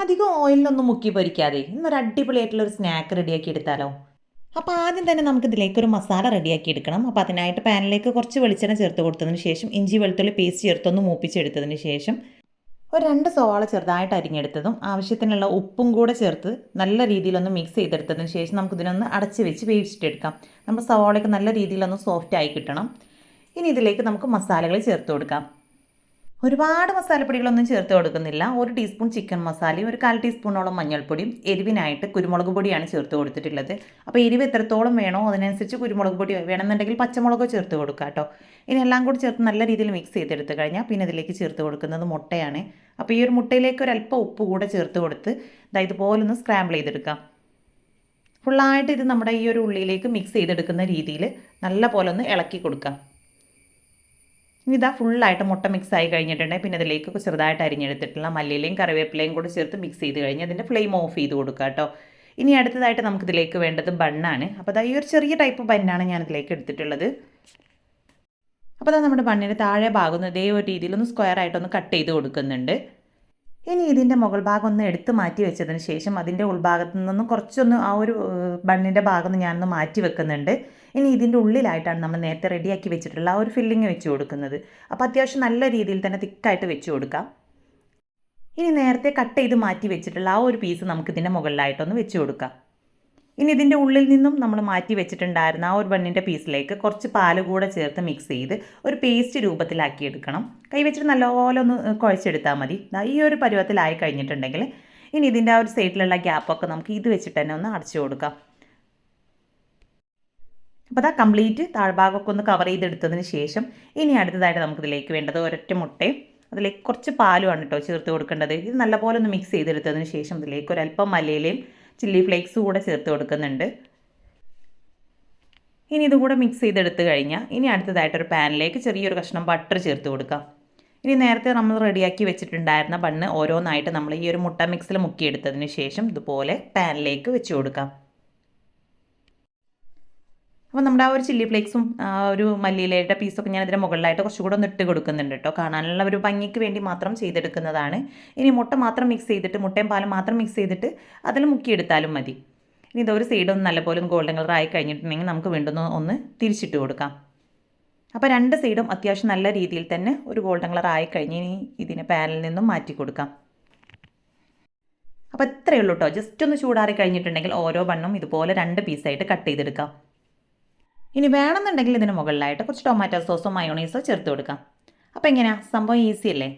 അധികം ഓയിലൊന്നും മുക്കി പൊരിക്കാതെ ഇന്നൊരു അടിപൊളിയായിട്ടുള്ള ഒരു സ്നാക്ക് റെഡിയാക്കി എടുത്താലോ. അപ്പോൾ ആദ്യം തന്നെ നമുക്ക് ഇതിലേക്ക് ഒരു മസാല റെഡിയാക്കി എടുക്കണം. അപ്പോൾ അതിനായിട്ട് പാനിലേക്ക് കുറച്ച് വെളിച്ചെണ്ണ ചേർത്ത് കൊടുത്തതിന് ശേഷം ഇഞ്ചി വെളുത്തുള്ളി പേസ്റ്റ് ചേർത്തൊന്ന് മൂപ്പിച്ചെടുത്തതിന് ശേഷം ഒരു 2 സവാള ചെറുതായിട്ട് അരിഞ്ഞെടുത്തതും ആവശ്യത്തിനുള്ള ഉപ്പും കൂടെ ചേർത്ത് നല്ല രീതിയിലൊന്ന് മിക്സ് ചെയ്തെടുത്തതിന് ശേഷം നമുക്കിതിനൊന്ന് അടച്ച് വെച്ച് വേവിച്ചിട്ടെടുക്കാം. നമ്മുടെ സവാളയൊക്കെ നല്ല രീതിയിലൊന്ന് സോഫ്റ്റ് ആയി കിട്ടണം. ഇനി ഇതിലേക്ക് നമുക്ക് മസാലകൾ ചേർത്ത് കൊടുക്കാം. ഒരുപാട് മസാലപ്പൊടികളൊന്നും ചേർത്ത് കൊടുക്കുന്നില്ല. 1 ടീസ്പൂൺ ചിക്കൻ മസാലയും 1/4 ടീസ്പൂണോളം മഞ്ഞൾപ്പൊടിയും എരിവിനായിട്ട് കുരുമുളക് പൊടിയാണ് ചേർത്ത് കൊടുത്തിട്ടുള്ളത്. അപ്പോൾ എരിവ് എത്രത്തോളം വേണോ അതിനനുസരിച്ച് കുരുമുളക് പൊടി വേണമെന്നുണ്ടെങ്കിൽ പച്ചമുളകോ ചേർത്ത് കൊടുക്കുക കേട്ടോ. ഇനി എല്ലാം കൂടി ചേർത്ത് നല്ല രീതിയിൽ മിക്സ് ചെയ്തെടുത്ത് കഴിഞ്ഞാൽ പിന്നെ ഇതിലേക്ക് ചേർത്ത് കൊടുക്കുന്നത് മുട്ടയാണ്. അപ്പോൾ ഈ ഒരു മുട്ടയിലേക്ക് ഒരല്പം ഉപ്പ് കൂടെ ചേർത്ത് കൊടുത്ത് ഇതുപോലൊന്ന് സ്ക്രാമ്പിൾ ചെയ്തെടുക്കാം. ഫുള്ളായിട്ട് ഇത് നമ്മുടെ ഈ ഒരു ഉള്ളിയിലേക്ക് മിക്സ് ചെയ്തെടുക്കുന്ന രീതിയിൽ നല്ല പോലെ ഒന്ന് ഇളക്കി കൊടുക്കാം. ഇനി ഇതാ ഫുള്ളായിട്ട് മുട്ട മിക്സ് ആയി കഴിഞ്ഞിട്ടുണ്ടെങ്കിൽ പിന്നെ അതിലേക്ക് ചെറുതായിട്ട് അരിഞ്ഞെടുത്തിട്ടുള്ള മല്ലിയിലയും കറിവേപ്പിലയും കൂടി ചേർത്ത് മിക്സ് ചെയ്ത് കഴിഞ്ഞ് അതിൻ്റെ ഫ്ലെയിം ഓഫ് ചെയ്ത് കൊടുക്കുക കേട്ടോ. ഇനി അടുത്തതായിട്ട് നമുക്കിതിലേക്ക് വേണ്ടത് ബണ്ണാണ്. അപ്പോൾ അതാ ഈ ഒരു ചെറിയ ടൈപ്പ് ബണ്ണാണ് ഞാനിതിലേക്ക് എടുത്തിട്ടുള്ളത്. അപ്പോൾ അതാ നമ്മുടെ ബണ്ണിന് താഴെ ഭാഗം ഇതേ ഒരു രീതിയിലൊന്ന് സ്ക്വയർ ആയിട്ടൊന്ന് കട്ട് ചെയ്ത് കൊടുക്കുന്നുണ്ട്. ഇനി ഇതിൻ്റെ മുകൾ ഭാഗം ഒന്ന് എടുത്ത് മാറ്റി വെച്ചതിന് ശേഷം അതിൻ്റെ ഉൾഭാഗത്തു നിന്നും കുറച്ചൊന്ന് ആ ഒരു ബണ്ണിൻ്റെ ഭാഗം ഞാനൊന്ന് മാറ്റി വെക്കുന്നുണ്ട്. ഇനി ഇതിൻ്റെ ഉള്ളിലായിട്ടാണ് നമ്മൾ നേരത്തെ റെഡിയാക്കി വെച്ചിട്ടുള്ള ആ ഒരു ഫില്ലിങ് വെച്ച് കൊടുക്കുന്നത്. അപ്പോൾ അത്യാവശ്യം നല്ല രീതിയിൽ തന്നെ തിക്കായിട്ട് വെച്ച് കൊടുക്കാം. ഇനി നേരത്തെ കട്ട് ചെയ്ത് മാറ്റി വെച്ചിട്ടുള്ള ആ ഒരു പീസ് നമുക്കിതിൻ്റെ മുകളിലായിട്ടൊന്ന് വെച്ച് കൊടുക്കാം. ഇനി ഇതിൻ്റെ ഉള്ളിൽ നിന്നും നമ്മൾ മാറ്റി വെച്ചിട്ടുണ്ടായിരുന്ന ആ ഒരു ബണ്ണിൻ്റെ പീസിലേക്ക് കുറച്ച് പാൽ കൂടെ ചേർത്ത് മിക്സ് ചെയ്ത് ഒരു പേസ്റ്റ് രൂപത്തിലാക്കി എടുക്കണം. കൈ വെച്ചിട്ട് നല്ലപോലെ ഒന്ന് കുഴച്ചെടുത്താൽ മതി. ഈ ഒരു പരുവത്തിലായി കഴിഞ്ഞിട്ടുണ്ടെങ്കിൽ ഇനി ഇതിൻ്റെ ആ ഒരു സൈഡിലുള്ള ഗ്യാപ്പൊക്കെ നമുക്ക് ഇത് വെച്ചിട്ട് തന്നെ ഒന്ന് അടച്ചു കൊടുക്കാം. അപ്പോൾ അതാ കംപ്ലീറ്റ് താഴ്ഭാഗമൊക്കെ ഒന്ന് കവർ ചെയ്തെടുത്തതിന് ശേഷം ഇനി അടുത്തതായിട്ട് നമുക്കിതിലേക്ക് വേണ്ടത് ഒരൊറ്റ മുട്ടയും അതിലേക്ക് കുറച്ച് പാലുമാണ് കേട്ടോ ചേർത്ത് കൊടുക്കേണ്ടത്. ഇത് നല്ലപോലെ ഒന്ന് മിക്സ് ചെയ്തെടുത്തതിന് ശേഷം ഇതിലേക്ക് ഒരല്പം മല്ലിയിലയും ചില്ലി ഫ്ലേക്സ് കൂടെ ചേർത്ത് കൊടുക്കുന്നുണ്ട്. ഇനി ഇതും കൂടെ മിക്സ് ചെയ്തെടുത്ത് കഴിഞ്ഞാൽ ഇനി അടുത്തതായിട്ടൊരു പാനിലേക്ക് ചെറിയൊരു കഷ്ണം ബട്ടർ ചേർത്ത് കൊടുക്കാം. ഇനി നേരത്തെ നമ്മൾ റെഡിയാക്കി വെച്ചിട്ടുണ്ടായിരുന്ന ബണ്ണ് ഓരോന്നായിട്ട് നമ്മൾ ഈ ഒരു മുട്ട മിക്സിൽ മുക്കിയെടുത്തതിന് ശേഷം ഇതുപോലെ പാനിലേക്ക് വെച്ച് കൊടുക്കാം. അപ്പോൾ നമ്മുടെ ആ ഒരു ചില്ലി ഫ്ലേക്സും ഒരു മല്ലിയിലയുടെ പീസൊക്കെ ഞാൻ ഇതിൻ്റെ മുകളിലായിട്ട് കുറച്ചുകൂടെ ഒന്ന് ഇട്ട് കൊടുക്കുന്നുണ്ട് കേട്ടോ. കാണാനുള്ള ഒരു ഭംഗിക്ക് വേണ്ടി മാത്രം ചെയ്തെടുക്കുന്നതാണ്. ഇനി മുട്ട മാത്രം മിക്സ് ചെയ്തിട്ട് മുട്ടയും പാലും മാത്രം മിക്സ് ചെയ്തിട്ട് അതിൽ മുക്കിയെടുത്താലും മതി. ഇനി ഇതൊരു സൈഡൊന്ന് നല്ലപോലെ ഗോൾഡൻ കളർ ആയി കഴിഞ്ഞിട്ടുണ്ടെങ്കിൽ നമുക്ക് വീണ്ടും ഒന്ന് തിരിച്ചിട്ട് കൊടുക്കാം. അപ്പോൾ 2 സൈഡും അത്യാവശ്യം നല്ല രീതിയിൽ തന്നെ ഒരു ഗോൾഡൻ കളർ ആയി കഴിഞ്ഞ് ഇനി ഇതിനെ പാനിൽ നിന്നും മാറ്റി കൊടുക്കാം. അപ്പോൾ ഇത്രയേ ഉള്ളൂ കേട്ടോ. ജസ്റ്റ് ഒന്ന് ചൂടാറി കഴിഞ്ഞിട്ടുണ്ടെങ്കിൽ ഓരോ ബണ്ണും ഇതുപോലെ 2 പീസായിട്ട് കട്ട് ചെയ്തെടുക്കാം. ഇനി വേണമെന്നുണ്ടെങ്കിൽ ഇതിന് മുകളിലായിട്ട് കുറച്ച് ടൊമാറ്റോ സോസോ മയോണൈസോ ചേർത്ത് കൊടുക്കാം. അപ്പോൾ എങ്ങനെയാണ് സംഭവം ഈസി അല്ലേ?